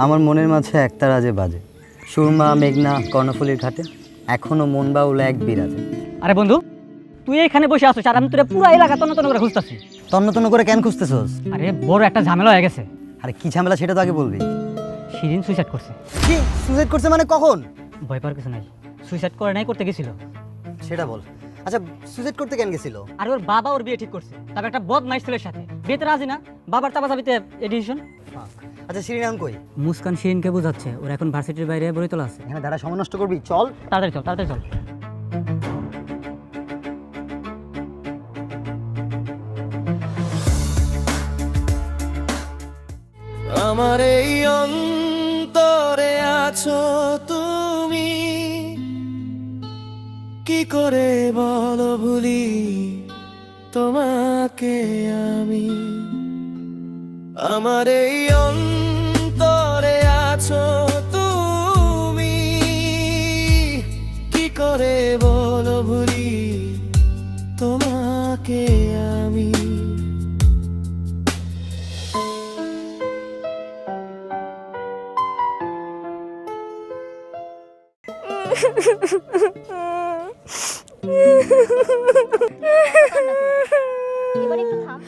আমার মনের মাঝে একতারা যে বাজে, সুরমা মেঘনা কর্ণফুলীর ঘাটে এখনো মন বাউলা এক বিরাজে। আরে বন্ধু, তুই এখানে বসে আছিস আর আমি তোরে পুরো এলাকা তন্ন তন্ন করে খুঁজতেছি। তন্ন তন্ন করে কেন খুঁজতেছস? আরে বড় একটা ঝামেলা হয়ে গেছে। আরে কি ঝামেলা সেটা তো আগে বলবি। শিরিন সুইসাইড করছে। কি সুসাইড করছে মানে কখন? ভয় পাওয়ার কিছু নাই, সুইসাইড করে নাই, করতে গেছিল। সেটা বল। আচ্ছা সুসাইড করতে কেন গেছিল? আর ওর বাবা ওর বিয়ে ঠিক করছে, তবে একটা বদমাইশ ছেলের সাথে। বিয়েতে রাজি না, বাবার চাপাচাপিতে এডিশন। আচ্ছা শিরিন এখন কই? মুস্কান শিরিনকে বোঝাচ্ছে ওর এখন ভার্সিটির বাইরে বড়িতলা আছে। এখানে দাঁড়া সময় নষ্ট করবি, চল। তাড়াতাড়ি চল, তাড়াতাড়ি চল। আমার এই অন্তরে আছো তুমি, কি করে বলো ভুলি তোমাকে আমি। আমার এই অন্তরে আছো তুমি, কি করে বলো ভুলি তোমাকে আমি। এবার একটু থাম।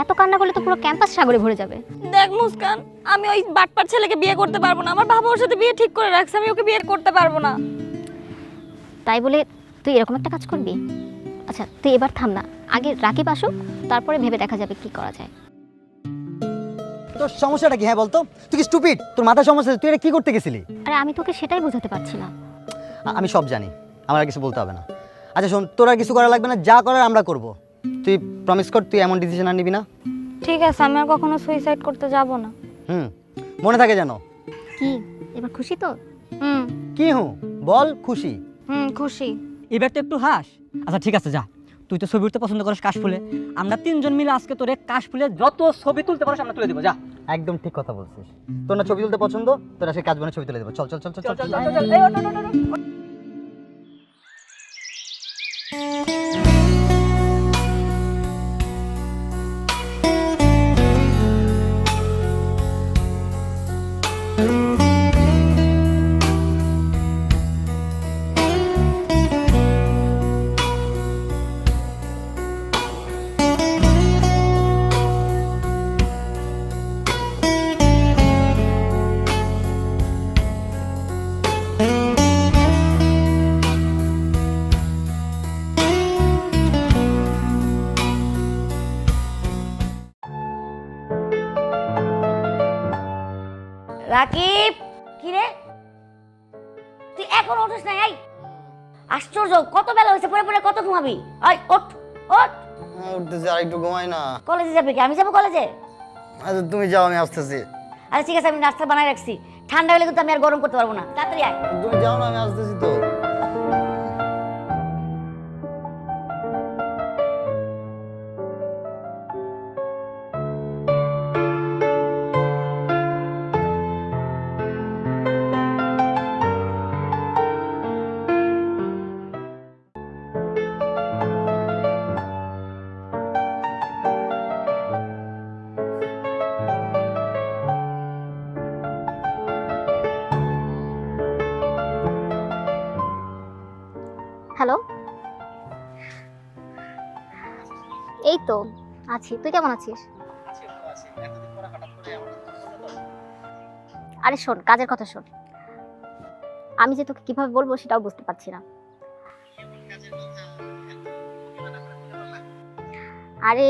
এত কান্না করলে তো পুরো ক্যাম্পাস সাগরে ভরে যাবে। দেখ মুস্কান, আমি ওই বাটপার ছেলেকে বিয়ে করতে পারবো না। আমার বাবা ওর সাথে বিয়ে ঠিক করে রাখছে, আমি ওকে বিয়ে করতে পারবো না। তাই বলে তুই এরকম একটা কাজ করবি? আচ্ছা তুই এবার থাম না, আগে রাকিব আসুক, তারপরে ভেবে দেখা যাবে কি করা যায়। তোর সমস্যাটা কি হ্যাঁ বলতো? তুই কি স্টুপিড? তোর মাথার সমস্যা, তুই এটা কি করতে গেছিলি? আরে আমি তোকে সেটাই বোঝাতে পারছি না। আমি সব জানি, আমার আর কিছু বলতে হবে না। আচ্ছা শোন, তোর আর কিছু করা লাগবে না, যা করার আমরা করব। তুই প্রমিস কর তুই এমন ডিসিশন আর নিবি না। ঠিক আছে, আমি আর কখনো সুইসাইড করতে যাব না। মনে থাকে যেন। কি এবার খুশি তো? কি বল, খুশি? খুশি। এবার তো একটু হাস। আচ্ছা ঠিক আছে, যা। তুই তো ছবি উঠতে পছন্দ করিস কাশফুলে, আমরা তিনজন মিলে আজকে তোরে কাশফুলে যত ছবি তুলতে পারিস আমরা তুলে দেবো, যা। একদম ঠিক কথা বলছিস। তোর না ছবি তুলতে পছন্দ, তোর আজকে কাজ বনে ছবি তুলে দেবো। চল চল চল চল চল চল। রাকিব, কি রে তুই এখন উঠিস না? এই আশ্চর্য, কত বেলা হয়েছে, পরে পরে কত ঘুমাবি? আয় ওঠ ওঠ। উঠতেছি, আর একটু ঘুমাই না। কলেজে যাবে কি? আমি যাবো কলেজে। আচ্ছা তুমি যাও, আমি আসতেছি। আচ্ছা ঠিক আছে, আমি নাস্তা বানাই রাখছি। ঠান্ডা হলে কিন্তু আমি আর গরম করতে পারবো না। তাড়াতাড়ি আয়। তুমি যাও না, আমি আসতেছি তো। হ্যালো, এই তো আছি। তুই কেমন আছিস? আরে শোন, কাজের কথা শোন। আমি যে তোকে কিভাবে বলবো সেটাও বুঝতে পারছি না। আরে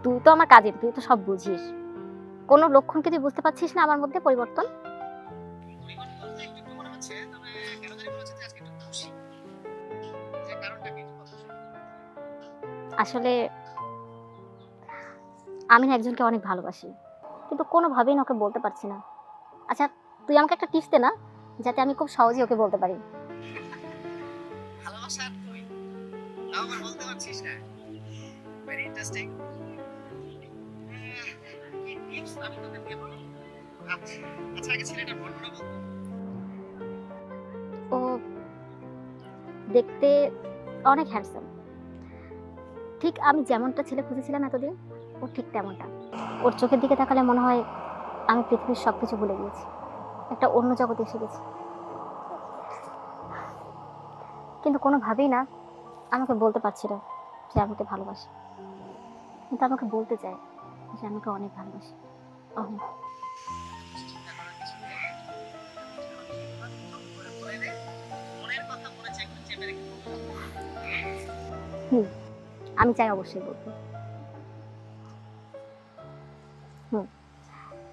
তুই তো আমার কাজের, তুই তো সব বুঝিস। কোনো লক্ষণ কি তুই বুঝতে পারছিস না আমার মধ্যে পরিবর্তন? আসলে আমি না একজনকে অনেক ভালোবাসি, কিন্তু কোনোভাবেই না ওকে বলতে পারছি না। আচ্ছা তুই আমাকে একটা টিপস দে না, যাতে আমি খুব সহজেই ওকে বলতে পারি। ভালোবাসা তুই আমার বলতে পারছিস না? Very interesting. কি টিপস আমি তোকে দেব? আচ্ছা আগে ছেলেটার বর্ণনা বল। ও দেখতে অনেক হ্যান্ডসাম, ঠিক আমি যেমনটা ছেলে খুঁজেছিলাম এতদিন, ও ঠিক তেমনটা। ওর চোখের দিকে তাকালে মনে হয় আমি পৃথিবীর সব কিছু ভুলে গিয়েছি, একটা অন্য জগতে এসে গেছি। কিন্তু কোনোভাবেই না আমাকে বলতে পারছি না যে আমাকে ভালোবাসে, কিন্তু আমাকে বলতে চায় যে আমাকে অনেক ভালোবাসে, অনেক। আমি চাই অবশ্যই বলবো।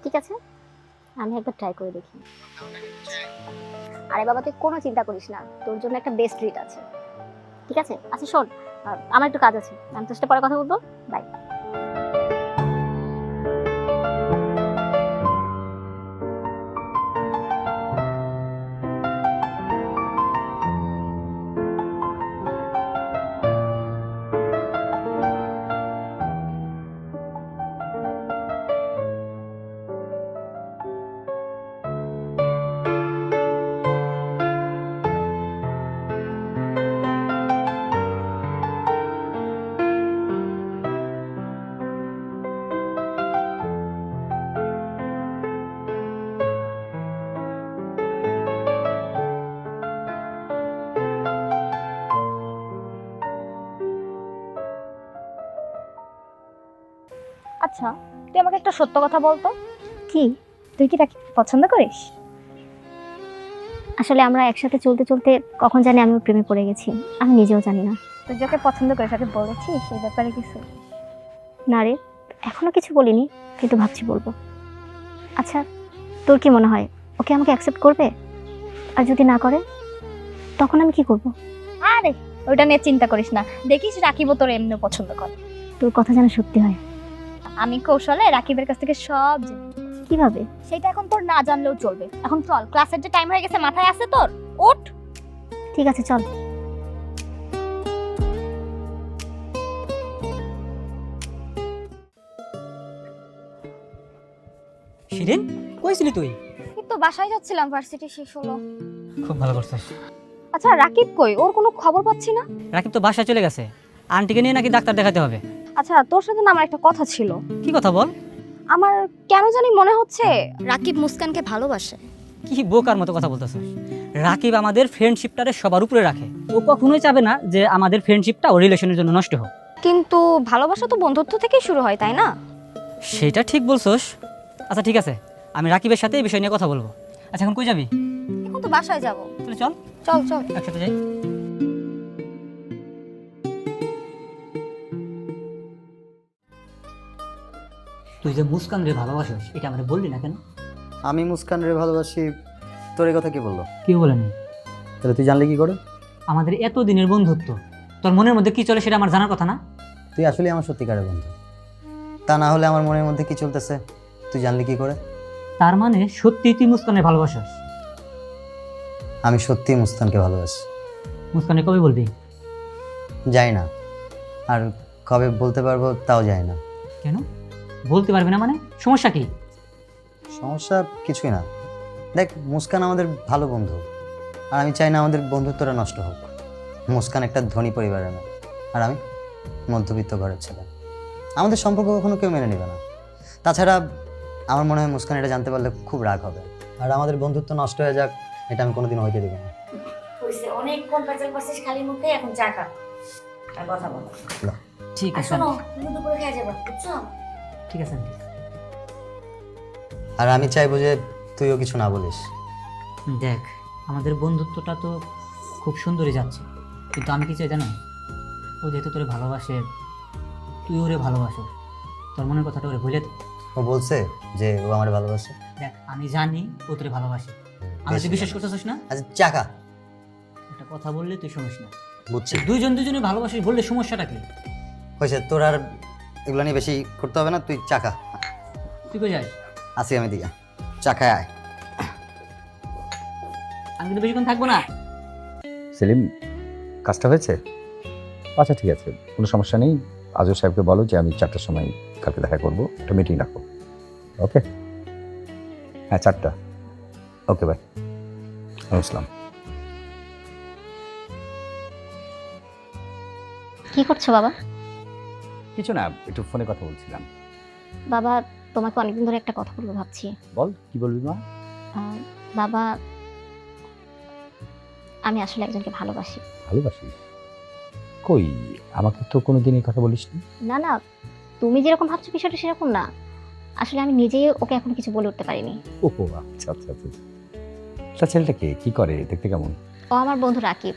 ঠিক আছে, আমি একবার ট্রাই করে দেখি। আরে বাবা তুই কোনো চিন্তা করিস না, তোর জন্য একটা বেস্ট ট্রিট আছে। ঠিক আছে, আচ্ছা শোন, আমার একটু কাজ আছে, আমি তোর সাথে পরে কথা বলবো। বাই। আচ্ছা তুই আমাকে একটা সত্য কথা বলতো, কি? তুই কি রাকিব পছন্দ করিস? আসলে আমরা একসাথে চলতে চলতে কখন জানি আমি ওর প্রেমে পড়ে গেছি, আমি নিজেও জানি না। তুই যাকে পছন্দ করিস তাকে বলেছিস সেই ব্যাপারে কিছু? না রে, এখনো কিছু বলিনি, কিন্তু ভাবছি বলবো। আচ্ছা তোর কি মনে হয় ওকে আমাকে অ্যাকসেপ্ট করবে? আর যদি না করে তখন আমি কি করব? আরে ওইটা নিয়ে চিন্তা করিস না, দেখিস রাকিবও তোর এমনিও পছন্দ করে। তোর কথা যেন সত্যি হয়। আমি কৌশলে রাকিবের কাছ থেকে সব জেনে নিয়েছি। কিভাবে? সেটা এখন তোর না জানলেও চলবে। এখন চল, ক্লাসের যে টাইম হয়ে গেছে, মাথায় আছে তোর? ওঠ। ঠিক আছে চল। শিরিন, কইছিলি তুই? এই তো বাসায় যাচ্ছিলাম, ভার্সিটি শেষ হলো। খুব ভালো করছিস। আচ্ছা রাকিব কই? ওর কোনো খবর পাচ্ছি না। রাকিব তো বাসায় চলে গেছে, আন্টিকে নিয়ে নাকি ডাক্তার দেখাতে হবে। আচ্ছা তোর সাথে না আমার একটা কথা ছিল। কি কথা বল? আমার কেন জানি মনে হচ্ছে রাকিব মুস্কানকে ভালোবাসে। কি বোকার মতো কথা বলতেছিস? রাকিব আমাদের ফ্রেন্ডশিপটারে সবার উপরে রাখে। ও কখনোই চাবে না যে আমাদের ফ্রেন্ডশিপটা ও রিলেশনের জন্য নষ্ট হোক। কিন্তু ভালোবাসা তো বন্ধুত্ব থেকেই শুরু হয়, তাই না? সেটা ঠিক বলছস। আচ্ছা ঠিক আছে, আমি রাকিবের সাথে এই বিষয় নিয়ে কথা বলবো। আচ্ছা এখন কই যাবি? এখন তো বাসায় যাব। তাহলে চল চল চল একসাথে যাই। তুই যে মুস্কান রে ভালোবাসিস এটা আমাকে বললি না কেন? আমি মুস্কানের ভালোবাসি, তোর এই কথা কি বললো? কেউ বলেনি। তাহলে তুই জানলি কি করে? আমাদের এত দিনের বন্ধুত্ব, তোর মনের মধ্যে কি চলে সেটা আমার জানার কথা না? তুই আসলে আমার সত্যিকারের বন্ধু, তা না হলে আমার মনের মধ্যে কি চলতেছে তুই জানলি কি করে? তার মানে সত্যি তুই মুস্কানের ভালোবাসিস? আমি সত্যিই মুস্কানকে ভালোবাসি। মুস্কানে কবে বলবি? যাই না, আর কবে বলতে পারবো তাও যায় না। কেন বলতে পারবি না মানে? সমস্যা কি? সমস্যা কিছুই না। দেখ, মুস্কান আমাদের ভালো বন্ধু, আর আমি চাই না আমাদের বন্ধুত্বটা নষ্ট হোক। মুস্কান একটা ধনী পরিবারের মেয়ে, আর আমি মধ্যবিত্ত ঘরের ছেলে। আমাদের সম্পর্ক কখনো কেউ মেনে নেবে না। তাছাড়া আমার মনে হয় মুস্কান এটা জানতে পারলে খুব রাগ হবে, আর আমাদের বন্ধুত্ব নষ্ট হয়ে যাক এটা আমি কোনোদিন হইতে দেবো না। হইছে অনেকক্ষণ পেঁচাল পাচ্ছিস খালি মুখে, এখন চা খা আর কথা বল। ঠিক আর আছে শোনো, তুমি দুপুরে খেয়ে যাবো, বুঝছো? ঠিক আছে আন্টি। আর আমি চাইবো যে তুইও কিছু না বলিস। দেখ, আমাদের বন্ধুত্বটা তো খুব সুন্দরই যাচ্ছে, কিন্তু আমি কি চাই জানো? ও যেহেতু তোরে ভালোবাসে, তুই ওরে ভালোবাসো, তোর মনের কথাটা ওরে বলে দে। ও বলছে যে ও আমার ভালোবাসে। দেখ আমি জানি ও তোরে ভালোবাসে, আমি তুই বিশ্বাস করতেছিস না? আচ্ছা চাকা, একটা কথা বললে তুই শুনিস না। বুঝছি। দুইজন দুজনে ভালোবাসিস বললে সমস্যাটা কি? হয়েছে, তোর আর এগুলো নিয়ে বেশি করতে হবে না। তুই চাকা, তুই কই যাস? আসি আমি দিকে, চাকায় আয়। আমি কিন্তু বেশিক্ষণ থাকবো না। সেলিম, কাজটা হয়েছে? আচ্ছা ঠিক আছে, কোনো সমস্যা নেই। আজর সাহেবকে বলো যে আমি 4টার সময় কালকে দেখা করবো, একটা মিটিং রাখো। ওকে? হ্যাঁ 4টা। Okay bye. আসসালাম। কি করছো বাবা? কিছু না, একটু ফোনে কথা বলছিলাম। বাবা তোমাকে অনেকদিন ধরে একটা কথা বলবো ভাবছি। বল, কি বলবি মা? বাবা, আমি আসলে একজনকে ভালোবাসি। ভালোবাসিস? কই, আমাকে তো কোনোদিন এই কথা বলিসনি। না না, তুমি যেরকম ভাবছো বিষয়টা সেরকম না। আসলে আমি নিজেই ওকে এখন কিছু বলে উঠতে পারিনি। ও আচ্ছা আচ্ছা আচ্ছা। তা ছেলেটাকে কি করে, দেখতে কেমন? ও আমার বন্ধু রাকিব,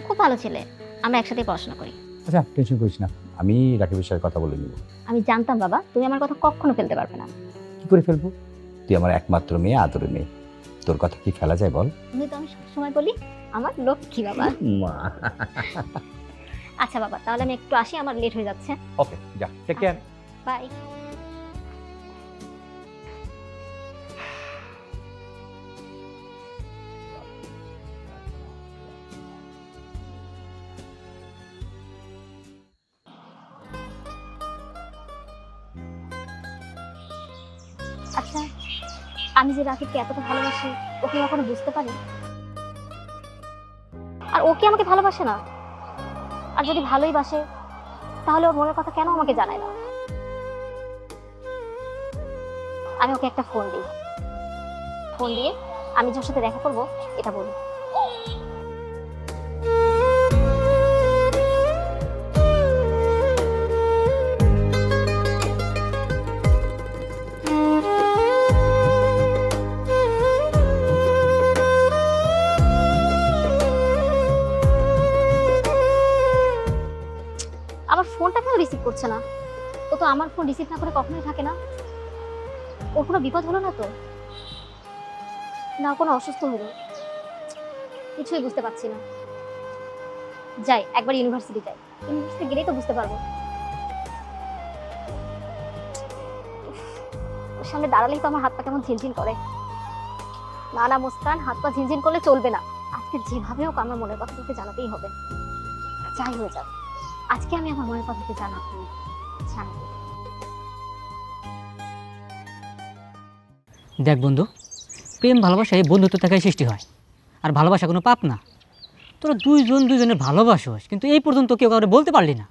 খুব ভালো ছেলে, আমরা একসাথে পড়াশোনা করি। আচ্ছা, টেনশন করিস না, আমি রাকিবের সাথে কথা বলে নিব। আমি জানতাম বাবা তুমি আমার কথা কখনো ফেলতে পারবে না। কি করে ফেলবো? তুই আমার একমাত্র মেয়ে, আদরের মেয়ে, তোর কথা কি ফেলা যায় বল? তুমি তো আমি সবসময় বলি আমার লক্ষ্মী বাবা। মা। আচ্ছা বাবা, তাহলে আমি একটু আসি, আমার লেট হয়ে যাচ্ছে। ওকে, যা, টেক কেয়ার। বাই। আচ্ছা, আমি যে রাকিবকে এতটা ভালোবাসি ওকে কখনো বুঝতে পারি? আর ও কি আমাকে ভালোবাসে না? আর যদি ভালোই বাসে তাহলে ওর মনের কথা কেন আমাকে জানায় না? আমি ওকে একটা ফোন দিই, ফোন দিয়ে আমি যার সাথে দেখা করব এটা বলি। আমার ফোনটা কেন রিসিভ করছে না? ও তো আমার ফোন রিসিভ না করে কখনোই থাকে না। ওর কোনো বিপদ হলো না তো? না কোনো অসুস্থ হলো? কিছুই বুঝতে পারছি না। যাই একবার ইউনিভার্সিটি যাই, ইউনিভার্সিটি গেলেই তো বুঝতে পারবো। ওর সামনে দাঁড়ালেই তো আমার হাত পা কেমন ঝিনঝিন করে। না না মুস্কান, হাত পা ঝিনঝিন করলে চলবে না। আজকে যেভাবে হোক আমার মনের কথা তোকে জানাতেই হবে, যাই হয়ে যাক। আজকে আমি আমার মনের কথাকে জানাবো। দেখ বন্ধু, প্রেম ভালোবাসায় বন্ধুত্ব থেকেই সৃষ্টি হয়, আর ভালোবাসা কোনো পাপ না। তোরা দুইজন দুইজনের ভালোবাসোস, কিন্তু এই পর্যন্ত কেউ কাউকে বলতে পারলি না।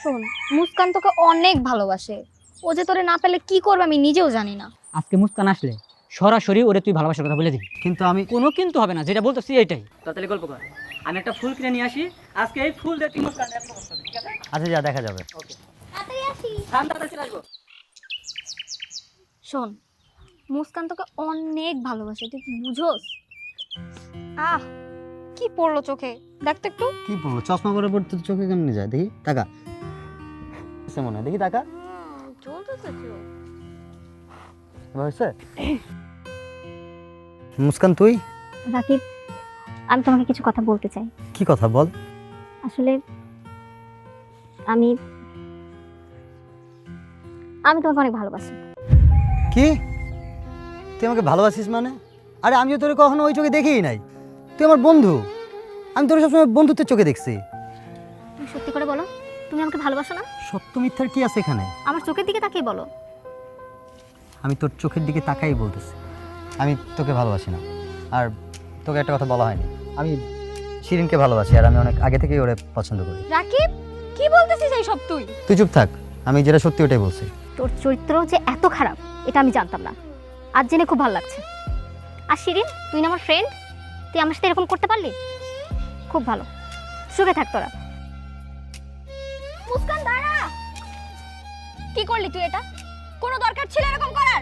শোন, মুস্কান তোকে অনেক ভালোবাসে। ও যে তোরে না পেলে কি করবে আমি নিজেও জানি না। আজকে মুস্কান আসলে সরাসরি ওরে তুই ভালোবাসার কথা বলে দিবি। কিন্তু আমি কোনো কিন্তু হবে না, যেটা বলতেছি এইটাই। তাহলে গল্প কর, আমি একটা ফুল কিনে নিয়ে আসি, আজকে এই ফুল দিয়ে তুই মুস্কান দেখা করবি, ঠিক আছে? আচ্ছা, যা দেখা যাবে। তাড়াতাড়ি আসি। তাড়াতাড়ি চলে আসবো। শোন, মুস্কান তোকে অনেক ভালোবাসে, তুই কি বুঝোস? আহ, কি পড়লো চোখে, দেখ তো একটু। কি বলবো, চশমা পরে পড়তে চোখে কেমনি যায়? দেখি টাকা মনে হয়, দেখি টাকা চলতেছে চোখ। হয়েছে। মুস্কান তুই? রাকিব, আমি তোমাকে কিছু কথা বলতে চাই। কি কথা বল? আসলে আমি তোমাকে অনেক ভালোবাসি। কি তুই আমাকে ভালোবাসিস মানে? আরে আমিও তোরে কখনো ওই চোখে দেখিই নাই। তুই আমার বন্ধু, আমি তোর সবসময় বন্ধুত্বের চোখে দেখছি। তুমি সত্যি করে বলো, তুমি আমাকে ভালোবাসো না? সত্য মিথ্যার কি আছে এখানে? আমার চোখের দিকে তাকিয়ে বলো। আমি তোর চোখের দিকে তাকাই বলতেছি, আমি তোকে ভালোবাসি না। আর তোকে একটা কথা বলা হয়নি, আমি শিরিনকে ভালোবাসি, আর আমি অনেক আগে থেকেই ওরে পছন্দ করি। রাকিব, কি বলতেছিস এই সব তুই? তুই চুপ থাক, আমি যেটা সত্যি ওটাই বলছি। তোর চরিত্র যে এত খারাপ এটা আমি জানতাম না, আজ জেনে খুব ভালো লাগছে। আর শিরিন, তুই না আমার ফ্রেন্ড, তুই আমার সাথে এরকম করতে পারলি? খুব ভালো, সুখে থাক তোরা। মুস্কান দাঁড়া, কি করলি তুই? এটা কোনো দরকার ছিল এরকম করার?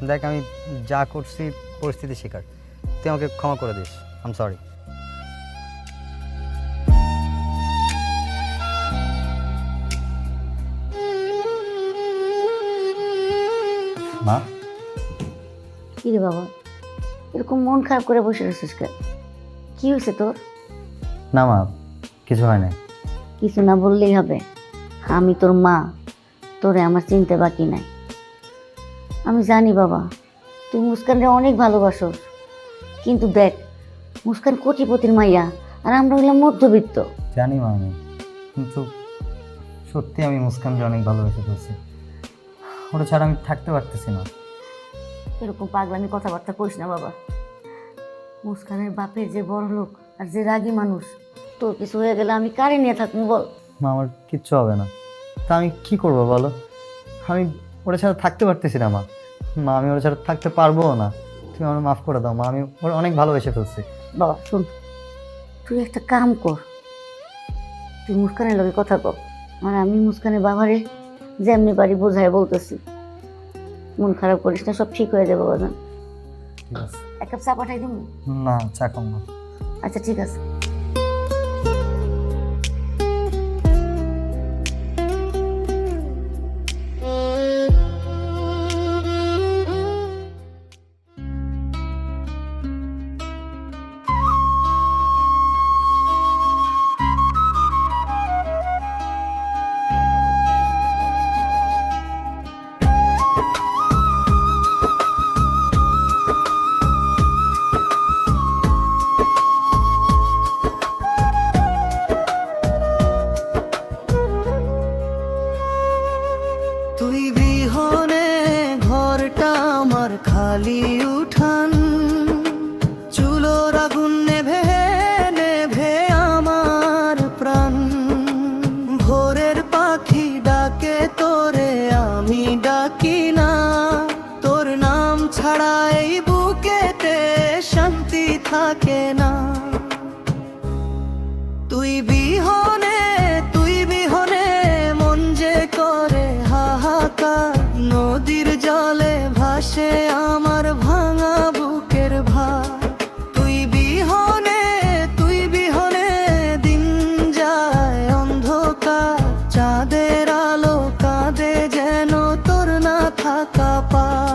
দেখ, আমি যা করছি পরিস্থিতি শিকার, তুই আমাকে ক্ষমা করে দিস। I am sorry. মা, কি রে বাবা, এরকম মন খারাপ করে বসে রয়েছিস কেন? কি হয়েছে তোর? না মা, কিছু হয় না। কিছু না বললেই হবে, আমি তোর মা, তোরে আমার চিনতে বাকি নাই। আমি জানি বাবা, তুই মুস্কানকে অনেক ভালোবাসো, কিন্তু দেখ, মুস্কান কোটিপতির মাইয়া, আর আমরা হইলাম মধ্যবিত্ত। জানি মা আমি, কিন্তু সত্যি আমি মুস্কানকে অনেক ভালোবেসে ফেলছি। ওটা ছাড়া আমি থাকতে পারতেছি না। এরকম পাগলামি কথাবার্তা করিস না বাবা। মুস্কানের বাপের যে বড় লোক আর যে রাগী মানুষ, তোর কিছু হয়ে গেলে আমি কারে নিয়ে থাকবো বল? মা, আমার কিচ্ছু হবে না। তা আমি কি করবো বলো? আমি ওরা ছাড়া থাকতে পারতেছি না মা। মা আমি ওরা ছাড়া থাকতে পারবো না, তুমি আমার মাফ করে দাও মা, আমি ওরা অনেক ভালোবেসে ফেলছি। বাবা শোন, তুই একটা কাম কর, তুই মুস্কানের লগে কথা কর, আর আমি মুস্কানের বাবারে যেমনি পারি বোঝায় বলতেছি। মন খারাপ করিস না, সব ঠিক হয়ে যাবে বাজান। এক কাপ চা পাঠাই দিব? না চা কম না। আচ্ছা ঠিক আছে। তুই বিহনে ঘরটা আমার খালি উঠান, চুলোর আগুন নেভে নেভে আমার প্রাণ। ভোরের পাখি ডাকে তোরে আমি ডাকি না, তোর নাম ছাড়া এই বুকেতে শান্তি থাকে না। তুই বিহনে মন যে করে হাহাকার, নদীর জলে ভাসে আমার ভাঙা বুকের ভার। তুই বিহনে দিন যায় অন্ধকার, চাঁদের আলো কাঁদে যেন তোর না থাকা পার।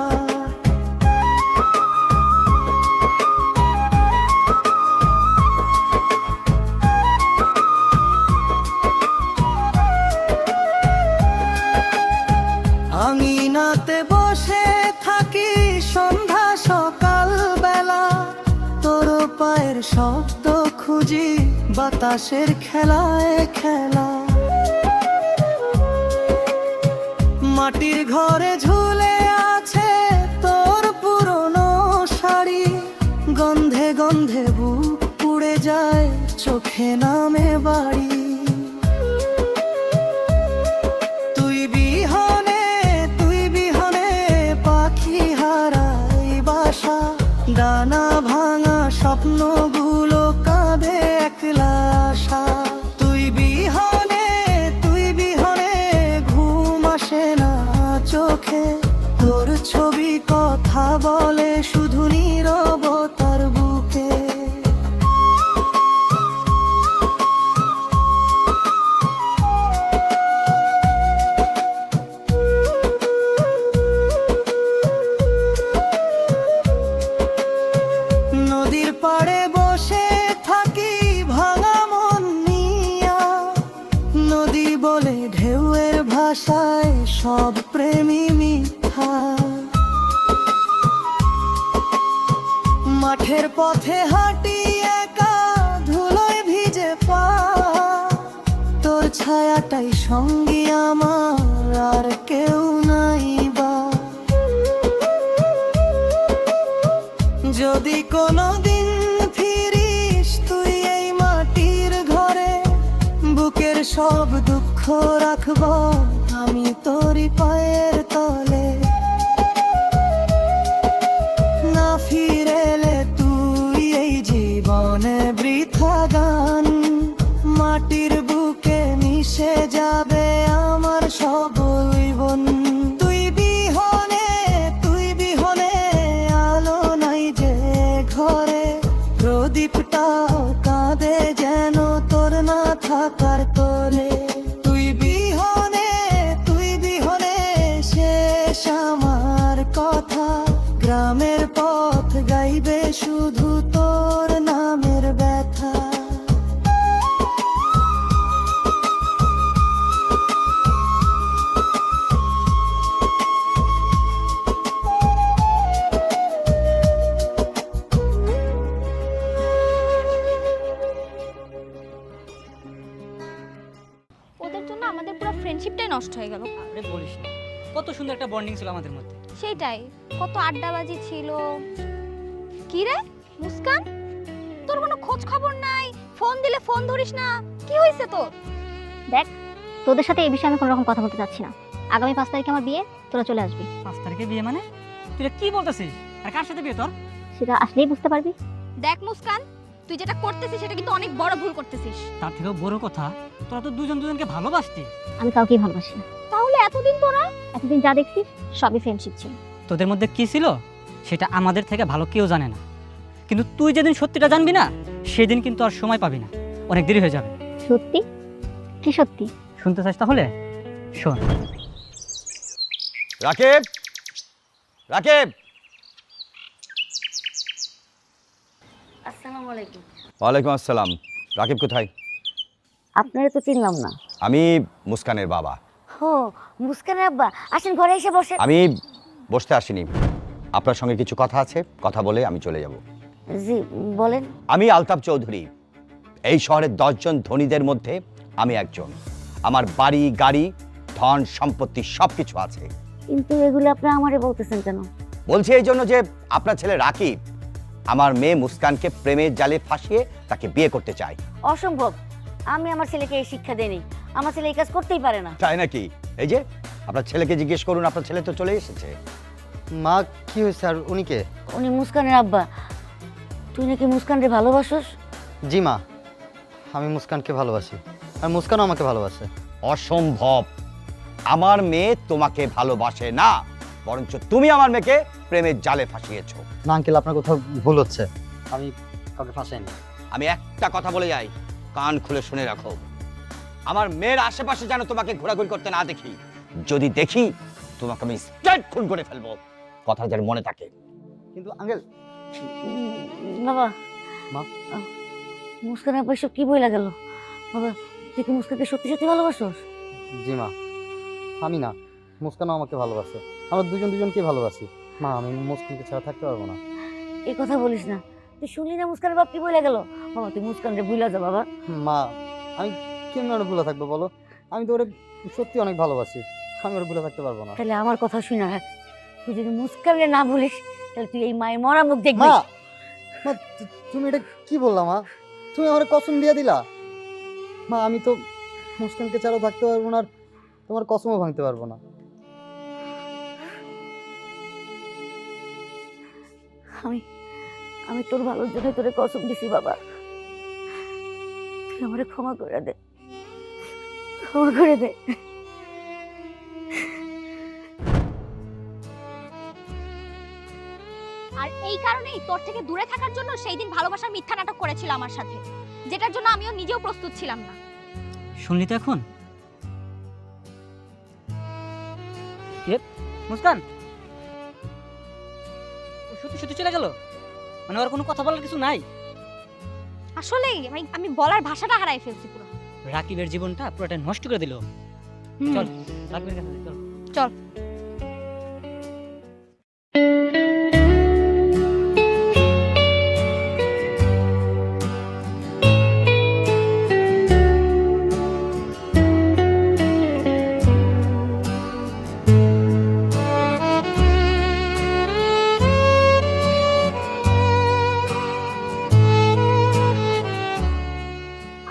আঙিনাতে বসে থাকি সন্ধ্যা সকাল বেলা, তোর পায়ের শব্দ খুঁজি বাতাসের খেলায় খেলা। মাটির ঘরে ঝুলে আছে তোর পুরনো শাড়ি, গন্ধে গন্ধে বুক পুড়ে যায়, চোখে নামে বাড়ি। তুই বিহনে পাখি হারাই বাসা, ডানা ভাঙা স্বপ্নগুলো কাঁদে একলা আশা। তুই বিহনে ঘুম আসে না চোখে, তোর ছবি কথা বলে শুধু নীরবতার বুকে। নদীর পাড়ে বসে থাকি ভাঙা মন নিয়া, নদী বলে ঢেউয়ের ভাষায় সব প্রেমী মিথ্যা। মাঠের পথে হাঁটি একা ধুলোয় ভিজে পা, তোর ছায়াটাই সঙ্গী আমার আর কেউ নাই বা। যদি কোনোদিন ফিরিস তুই এই মাটির ঘরে, বুকের সব দুঃখ রাখবো আমি তোরই পায়ের তলে। না ফিরেলে তুই এই জীবনে বৃথা গান, মাটির বুকে মিশে যাবে আমার সব জীবন। তুই বিহনে আলো নাই যে ঘরে, প্রদীপটাও কাঁদে যেন তোর না থাকার তোরে। তুই বিহনে শেষ আমার কথা, গ্রামের পথ গাইবে শুধু তোর নামের ব্যথা। ওদের জন্য আমাদের পুরো ফ্রেন্ডশিপটাই নষ্ট হয়ে গেল। আরে বলিস না, কত সুন্দর একটা বন্ডিং ছিল আমাদের মধ্যে। সেইটাই, কত আড্ডাবাজি ছিল। কি রে মুস্কান, তোর কোনো খোঁজ খবর নাই, ফোন দিলে ফোন ধরিস না, কি হয়েছে তোর? দেখ, তোদের সাথে এই বিষয়ে আমি কোনো রকম কথা বলতে চাচ্ছি না। আগামী 5 তারিখে আমার বিয়ে, তোরা চলে আসবি। 5 তারিখে বিয়ে মানে? তুই কি বলতেছিস? আর কার সাথে বিয়ে তোর? সেটা আসলেই বুঝতে পারবি। দেখ মুস্কান, তুই যেটা করতেছিস সেটা কিন্তু অনেক বড় ভুল করতেছিস। তার থেকেও বড় কথা, তোরা তো দুজন দুজনকে ভালোবাসতি। আমি কাউকেই ভালোবাসি না। তাহলে এতদিন যা দেখছিস সবই ফ্রেন্ডশিপ ছিল। তোদের মধ্যে কি ছিল সেটা আমাদের থেকে ভালো কেউ জানে না, কিন্তু তুই যেদিন সত্যিটা জানবি না সেদিন কিন্তু আর সময় পাবি না, অনেক দেরি হয়ে যাবে। সত্যি? কি সত্যি? শুনতে চাস তাহলে শোন। রাকিব, রাকিব। আসসালামু আলাইকুম। ওয়ালাইকুম আসসালাম। রাকিব কোথায়? আপনারা তো চিনলাম না। আমি মুস্কানের বাবা। ও, মুস্কানের আব্বা, আসেন ঘরে এসে বসে। আমি বসতে আসিনি, আপনার সঙ্গে কিছু কথা আছে, কথা বলে আমি চলে যাব। জি বলেন। আমি আলতাফ চৌধুরী, এই শহরের 10 জন ধনীদের মধ্যে আমি একজন। আমার বাড়ি, গাড়ি, ধন সম্পত্তি সব কিছু আছে। কিন্তু এগুলো আপনি আমারে বলতেছেন কেন? বলছি এই জন্য যে আপনার ছেলে রাকিব আমার মেয়ে মুস্কানকে প্রেমের জালে ফাঁসিয়ে তাকে বিয়ে করতে চায়। অসম্ভব, আমি আমার ছেলেকে এই শিক্ষা দেইনি। আমার ছেলে এই কাজ করতেই পারে না। তাই নাকি? এই যে আপনার ছেলেকে জিজ্ঞেস করুন, আপনার ছেলে তো চলে এসেছে। মা কি হয়েছে? আর উনি কে? উনি মুস্কানের আব্বা। তুই নাকি মুস্কানরে ভালোবাসোস? জি মা, আমি মুস্কানকে ভালোবাসি, আর মুস্কানও আমাকে ভালোবাসে। অসম্ভব, আমার মেয়ে তোমাকে ভালোবাসে না, বরঞ্চ তুমি আমার মেয়েকে প্রেমের জালে ফাঁসিয়েছো। না আঙ্কেল, আপনার কোথাও ভুল হচ্ছে, আমি কাউকে ফাঁসাইনি। আমি একটা কথা বলে যাই, কান খুলে শুনে রাখো। আমার মেয়ের আশেপাশে যেন তোমাকে ঘোরাঘুরি করতে না দেখি। যদি দেখি তোমাকে আমি স্ট্রেট খুন করে ফেলবো, কথা যেন মনে থাকে। কিন্তু আঙ্কেল। বাবা, মা, মুস্কানের আব্বা এসব কি বইলা গেল? বাবা, তুই কি মুস্কানকে সত্যি সত্যি ভালোবাসোস? জি মা, আমি না, মুস্কানও আমাকে ভালোবাসে। আমরা দুজন দুজনকে ভালোবাসি। মা, আমি মুস্কানকে ছাড়া থাকতে পারবো না। এই কথা বলিস না, তুই শুনলি না মুস্কানের বাপ কি বইলা গেল? বাবা, তুই মুস্কানরে ভুলা যা বাবা। মা, আমি কেমন ওরা ভুলে থাকবো বলো? আমি তো ওরে সত্যি অনেক ভালোবাসি, আমি ওরা ভুলে থাকতে পারবো না। তাহলে আমার কথা শুনে রাখ, তুই যদি মুস্কানরে না ভুলিস তাহলে তুই এই মায়ের মরা মুখ দেখবি। মা, মা, তুমি এটা কি বললা মা? তুমি আমার কসম দিয়ে দিলা। মা, আমি তো মুস্কানকে ছাড়াও থাকতে পারবো না, আর তোমার কসমও ভাঙতে পারবো না। আমি তোর ভালোর জন্য তোরে কসম দিছি বাবা। তুই আমারে ক্ষমা করে দে, ক্ষমা করে দে। আর এই কারণেই তোর থেকে দূরে থাকার জন্য সেই দিন ভালোবাসার মিথ্যা নাটক করেছিল আমার সাথে, যেটার জন্য আমিও নিজেও প্রস্তুত ছিলাম না। শুনলি তো এখন? মুস্কান ও সত্যি সত্যি চলে গেল? মানে ওর কোনো কথা বলার কিছু নাই? আসলেই আমি বলার ভাষাটা হারাই ফেলছি পুরো। রাকিবের জীবনটা পুরোটা নষ্ট করে দিল। চল রাকিবের কাছে চল। চল।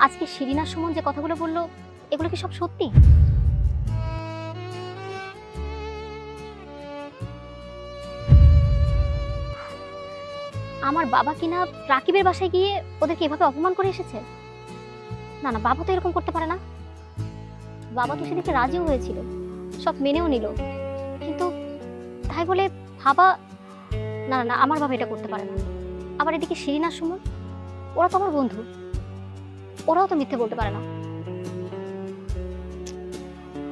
আজকে শিরিনা সুমন যে কথাগুলো বললো, এগুলো কি সব সত্যি? আমার বাবা কিনা রাকিবের বাসায় গিয়ে ওদেরকে এভাবে অপমান করে এসেছে? না না, বাবা তো এরকম করতে পারে না। বাবা তো সেদিকে রাজিও হয়েছিল, সব মেনেও নিল, কিন্তু তাই বলে ভাবা, না না, আমার বাবা এটা করতে পারে না। আবার এদিকে শিরিনা সুমন, ওরা তো আমার বন্ধু, ওরাও তো মিথ্যে বলতে পারে না।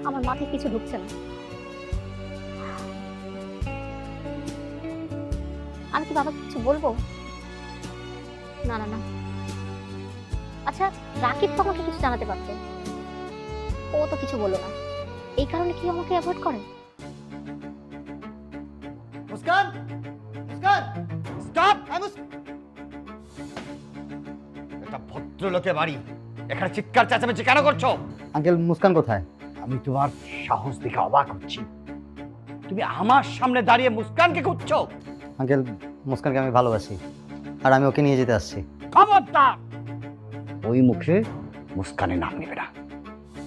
আমার মাথায় কিছু ঢুকছে না। আমি কি বাবাকে কিছু বলবো? না না না। আচ্ছা, রাকিব তো আমাকে কিছু জানাতে পারছে, ও তো কিছু বললো না, এই কারণে কি আমাকে অ্যাভয়েড করে? মুস্কান, মুস্কান, স্টপ! এটা ভদ্রলোকের বাড়ি, এখানে চিৎকার চেঁচামেচি কেন করছো? আঙ্কেল মুস্কান কোথায়? আমি তোমার সাহস দেখে অবাক হচ্ছি। তুমি আমার সামনে দাঁড়িয়ে মুস্কানকে খুঁজছো? আঙ্কেল, মুস্কানকে আমি ভালোবাসি, আর আমি ওকে নিয়ে যেতে আসছি। খবরদার! ওই মুখে মুস্কানের নাম নেবে না।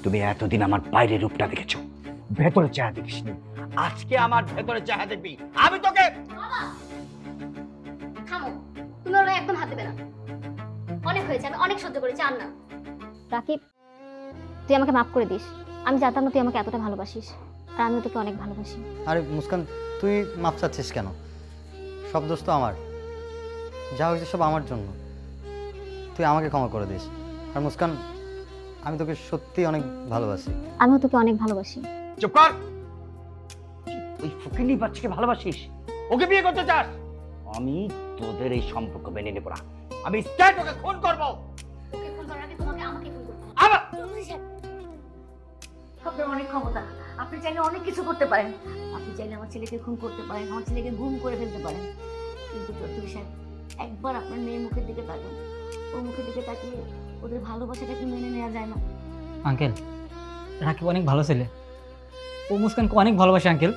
তুমি এতদিন আমার বাইরের রূপটা দেখেছো, ভেতরে চেহারা দেখিস নি, আজকে আমার ভেতরে চেহারা দেখবি। আমি তোকে থামো, তুমি ওরা একদম হাত দেবে না। অনেক হয়েছে, আমি অনেক সহ্য করেছি, আর না। রাকিব, তুই আমাকে মাফ করে দিস। আমি জানতাম না তুই আমাকে এতটা ভালোবাসিস, আর আমিও তোকে অনেক ভালোবাসি। আরে মুস্কান, তুই মাপ চাচ্ছিস কেন? সব দোষ তো আমার, যা হয়েছে সব আমার জন্য। তুই আমাকে ক্ষমা করে দিস। আর মুস্কান, আমি তোকে সত্যি অনেক ভালোবাসি। আমিও তোকে অনেক ভালোবাসি। চুপ কর। ওই ফকিন্নি বাচ্চাকে ভালোবাসিস, ওকে বিয়ে করতে চাস? আমি তোদের এই সম্পর্ক মেনে নেব না। আমি স্ট্রেট ওকে খুন করবো। ওকে ফোন করার আগে তোমাকে আমাকে ফোন করতে হবে। আবার আপনার অনেক ক্ষমতা, আপনি চাইলে অনেক কিছু করতে পারেন। আপনি চাইলে আমার ছেলেকে খুন করতে পারেন, আমার ছেলেকে গুম করে ফেলতে পারেন। কিন্তু চৌধুরী সাহেব, একবার আপনার মেয়ের মুখের দিকে তাকান। ওর মুখের দিকে তাকিয়ে ওদের ভালোবাসাটা কি মেনে নেওয়া যায় না? আঙ্কেল, রাকিব অনেক ভালো ছেলে, ও মুস্কানকে অনেক ভালোবাসে আঙ্কেল।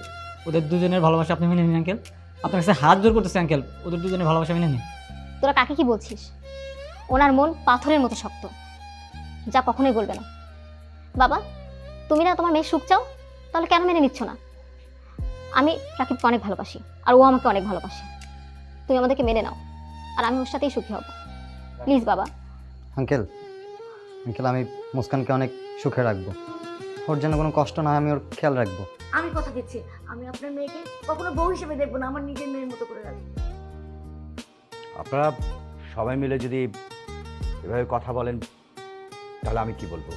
ওদের দুজনের ভালোবাসা আপনি মেনে নিন আঙ্কেল। আপনার কাছে হাত জোর করতেছে আঙ্কেল, ওদের দুজনের ভালোবাসা মেনে নিন। তোরা কাকে কি বলছিস? ওনার মন পাথরের মতো শক্ত, যা কখনোই বলবে না। বাবা, তুমি না তোমার মেয়ের সুখ চাও, তাহলে কেন মেনে নিচ্ছ না? আমি রাকিবকে অনেক ভালোবাসি, আর ও আমাকে অনেক ভালোবাসে। তুমি আমাদেরকে মেনে নাও, আর আমি ওর সাথেই সুখী হব। প্লিজ বাবা। আঙ্কেল, আমি মুস্কানকে অনেক সুখে রাখবো। ওর যেন কোনো কষ্ট না হয়, আমি ওর খেয়াল রাখবো। আমি কথা দিচ্ছি, আমি আপনার মেয়েকে কখনো বউ হিসেবে দেখবো না, আমার নিজের মেয়ের মতো করে রাখবো। আপনারা সবাই মিলে যদি এভাবে কথা বলেন তাহলে আমি কি বলবো?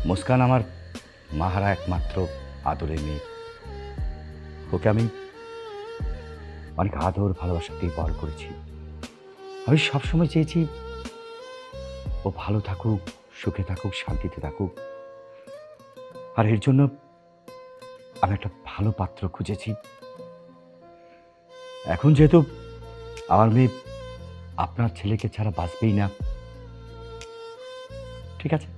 মুস্কান আমার মাহারা একমাত্র আদরের মেয়ে। ওকে আমি অনেক আদর ভালোবাসা দিয়ে বড় করেছি। আমি সবসময় চেয়েছি ও ভালো থাকুক, সুখে থাকুক, শান্তিতে থাকুক। আর এর জন্য আমি একটা ভালো পাত্র খুঁজেছি। এখন যেহেতু আমার মেয়ে আপনার ছেলেকে ছাড়া বাঁচবেই না, ঠিক আছে,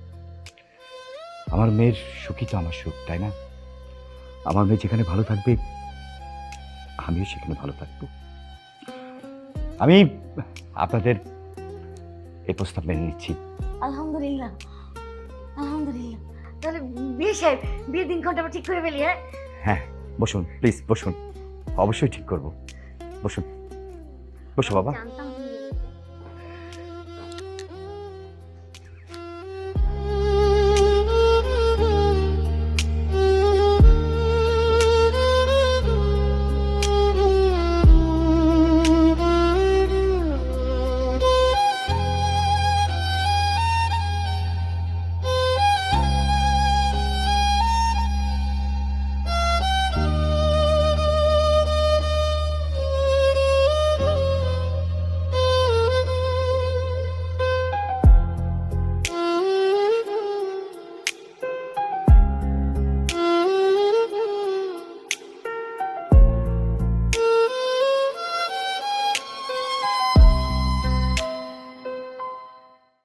আমার মেয়ের সুখই তো আমার সুখ, তাই না? আমার মেয়ে যেখানে ভালো থাকবে আমিও সেখানে ভালো থাকবো। আমি আপনাদের এই প্রস্তাব মেনে নিচ্ছি। আলহামদুলিল্লাহ, আলহামদুলিল্লাহ। তাহলে বিয়ে সাহেব, বিয়ের দিনক্ষণটা আমরা ঠিক করে ফেলি। হ্যাঁ হ্যাঁ, বসুন প্লিজ, বসুন। অবশ্যই ঠিক করব। বসুন, বসো বাবা। জানতাম